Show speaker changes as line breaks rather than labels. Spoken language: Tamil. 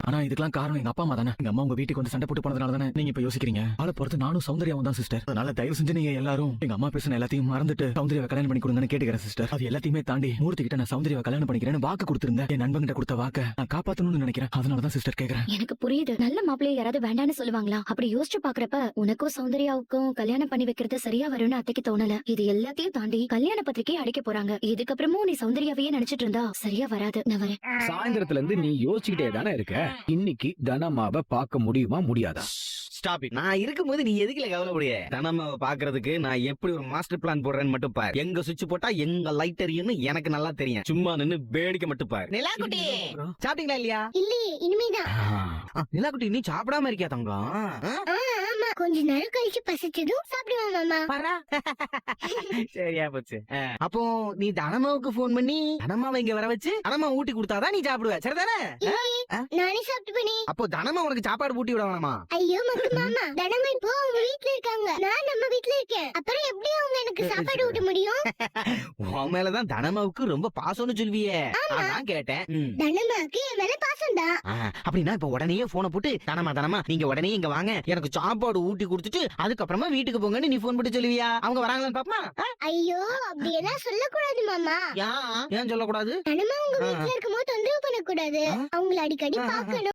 ஆனா இதுக்கெல்லாம் காரணம் எங்க அப்பா அம்மா தானே. எங்க அம்மா உங்க வீட்டுக்கு வந்து சண்டை போட்டு போனதுனால தானே நீங்க இப்ப யோசிக்கிறீங்க. ஆளை பொறுத்து நானும் சௌந்தர்யாவும் தான் சிஸ்டர். அதனால தயவு செஞ்சு நீங்க எல்லாரும் எங்க அம்மா பேசின எல்லாத்தையும் மறந்துட்டு சௌந்தர்யாவை கல்யாணம் பண்ணி கொடுங்கன்னு கேட்டுக்கிறேன் சிஸ்டர். அது எல்லாத்தையுமே தாண்டி மூர்த்தி கிட்ட நான் சௌந்தர்யாவை கல்யாணம் பண்ணிக்கிறேன்னு வாக்கு கொடுத்திருந்தேன். என் நண்பன் கிட்ட கொடுத்த வாக்க நான் காப்பாத்தணும்னு நினைக்கிறேன். அதனாலதான் சிஸ்டர் கேக்குறேன்.
எனக்கு புரியுது. நல்ல மாப்பிள்ளைய யாராவது வேண்டான்னு சொல்லுவாங்களா? அப்படி யோசிச்சு பாக்குறப்ப உனக்கும் சௌந்தர்யாவுக்கும் கல்யாணம் பண்ணி வைக்கிறது சரியா வரும்னு அத்தைக்கு தோணல. இது எல்லாத்தையும் தாண்டி கல்யாண பத்திரிக்கை அடிக்க போறாங்க. இதுக்கப்புறமும் நீ சௌந்தர்யாவையே நினைச்சிட்டு இருந்தா சரியா வராது. நான் வரேன்.
சாயந்தரத்துல இருந்து நீ யோசிச்சுக்கிட்டே தானே இருக்க. இன்னைக்கு தனமாவ பார்க்க முடியுமா முடியாதா?
Stop it. நான் இருக்கும்போது நீ எதுக்குல கவலைப்படிய? தனமாவை பாக்குறதுக்கு நான் எப்படி ஒரு மாஸ்டர் பிளான் போடுறேன்னு மட்டும் பாரு. எங்க சுவிட்ச் போட்டா எங்க லைட் எரியும்னு எனக்கு நல்லா தெரியும். சும்மா நின்னு வேடிக்கை மட்டும் பாரு. நிலாக்குட்டி சாப்பிட்டீங்களா இல்லையா?
இல்லையே, இனிமேதான்.
நிலாக்குட்டி நீ சாப்பிடாம இருக்கியா தங்கம்?
ஆமா, கொஞ்ச நேரம் கழிச்சு பசிச்சதும் சாப்பிடுவோம் மாமா.
பாரா. சரியா போச்சு. அப்போ நீ தனமாவுக்கு போன் பண்ணி தனமாவை இங்க வர வச்சு தனமா ஊட்டி கொடுத்தாதான் நீ சாப்பிடுவ, சரிதானே?
நானே சாப்பிட்டு பண்ணி.
அப்போ தனமா உனக்கு சாப்பாடு ஊட்டி விட வேணாமா?
ஐயோ மக்கு மாமா, தனமா இப்போ அவங்க வீட்ல இருக்காங்க, நான் நம்ம வீட்ல இருக்கேன். அப்புறம் எப்படி அவங்க எனக்கு சாப்பாடு ஊட்ட முடியும்?
உன் மேலதான் தனமாவுக்கு ரொம்ப பாசம்னு சொல்வியே, அதான் கேட்டேன்.
தனமாக்கு என் மேல பாசம் தான்.
அப்படின்னா இப்ப உடனே போனை போட்டு தனமா நீங்க உடனே இங்க வாங்க, எனக்கு சாப்பாடு ஊட்டி கொடுத்துட்டு அதுக்கப்புறமா வீட்டுக்கு போங்கன்னு நீ போன் போட்டு சொல்லுவியா? அவங்க வராங்களான்னு பாப்பமா?
ஐயோ, அப்படி எல்லாம் சொல்லக்கூடாது மாமா.
ஏன் சொல்லக்கூடாது?
தனமா உங்க வீட்ல இருக்கும்போது தொந்தரவு பண்ணக்கூடாது. அவங்கள அடிக்கடி பாக்கணும்.